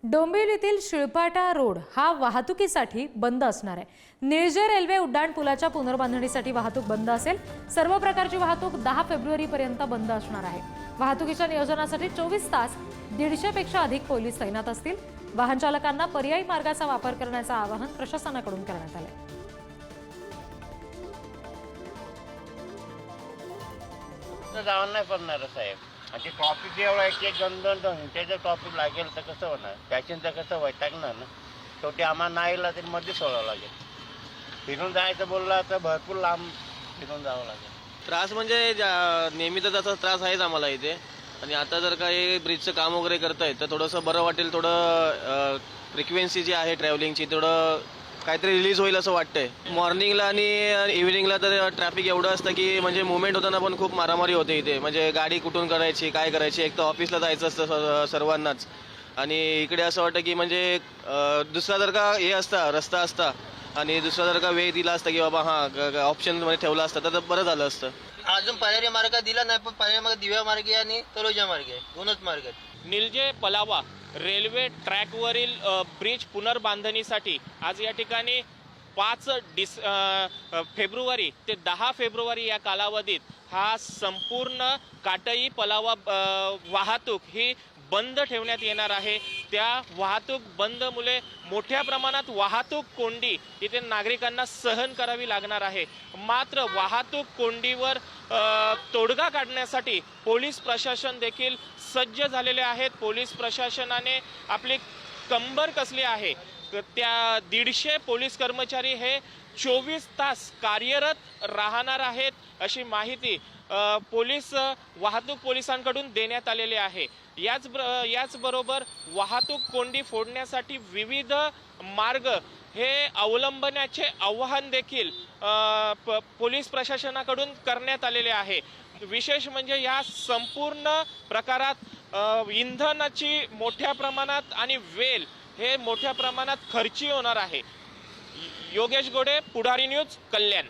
डोंबिवलीतील शिळपाटा road हा वाहतुकीसाठी बंद असणार आहे। निळजे रेल्वे उड्डाण पुलाच्या पुनर्बांधणीसाठी वाहतूक बंद असेल। सर्व प्रकारची वाहतूक 10 फेब्रुवारीपर्यंत बंद असणार आहे। वाहतुकीच्या नियोजनासाठी 24 तास 150 पेक्षा अधिक पोलीस तैनात असतील। वाहन चालकांना पर्यायी मार्गाचा वापर करण्याचे आवाहन प्रशासनाकडून करण्यात आले। जावं नाही पडणार साहेब। आणि ट्रॉफिक एवढं एक दोन घंट्याचं ट्रॉफिक लागेल तर कसं होणार? पॅसेंजर कसं वैतागणार ना। शेवटी आम्हाला नाहीला तरी मध्ये सोडावं लागेल। फिरून जायचं बोलला तर भरपूर लांब फिरून जावं लागेल। त्रास म्हणजे नेहमीचा तसा त्रास आहेच आम्हाला इथे। आणि आता जर काही ब्रिजचं काम वगैरे करतायत तर थोडंसं बरं वाटेल। थोडं फ्रिक्वेन्सी जी आहे ट्रॅव्हलिंगची थोडं काहीतरी रिलीज होईल असं वाटतंय। मॉर्निंगला आणि इव्हिनिंगला तर ट्रॅफिक एवढं असतं की म्हणजे मुवमेंट होताना पण खूप मारामारी होते इथे। म्हणजे गाडी कुठून करायची काय करायची, एक तर ऑफिसला जायचं असतं सर्वांनाच। आणि इकडे असं वाटतं की म्हणजे दुसरा जर का हे असता रस्ता असता आणि दुसरा जर का वेळ दिला असता की बाबा हां ऑप्शनमध्ये ठेवला असता तर बरं झालं असतं। अजून पर्यायी मार्ग दिला नाही, पण पर्यायी मार्ग दिव्या मार्गे आणि तलोजा मार्गे दोनच मार्ग आहेत। निळजे पलावा रेल्वे ट्रॅकवरील ब्रिज पुनर्बांधणीसाठी आज या ठिकाणी 5 फेब्रुवारी ते 10 फेब्रुवारी या कालावधीत हा संपूर्ण काटई पलावा वाहतूक ही बंद ठेवण्यात येणार आहे। त्या वाहतूक बंदमुळे मोठ्या प्रमाणात वाहतूक कोंडी इथे नागरिकांना सहन करावी लागणार आहे। मात्र वाहतूक कोंडीवर तोडगा काढण्यासाठी पोलीस प्रशासन देखील सज्ज झालेले आहेत। पोलीस प्रशासनाने आपली कंबर कसली आहे। त्या 150 पोलीस कर्मचारी हे 24 तास कार्यरत राहणार आहेत अशी माहिती वाहतूक पोलिसांकडून देण्यात आलेली आहे। याचबरोबर वाहतूक कोंडी फोडण्यासाठी विविध मार्ग हे अवलंबण्याचे आवाहन देखील पोलीस प्रशासनाकडून करण्यात आलेले आहे। विशेष म्हणजे या संपूर्ण प्रकारात इंधनाची मोठ्या प्रमाणात आणि वेळ हे मोठ्या प्रमाणात खर्ची होणार आहे। योगेश गोडे, पुढारी न्यूज, कल्याण।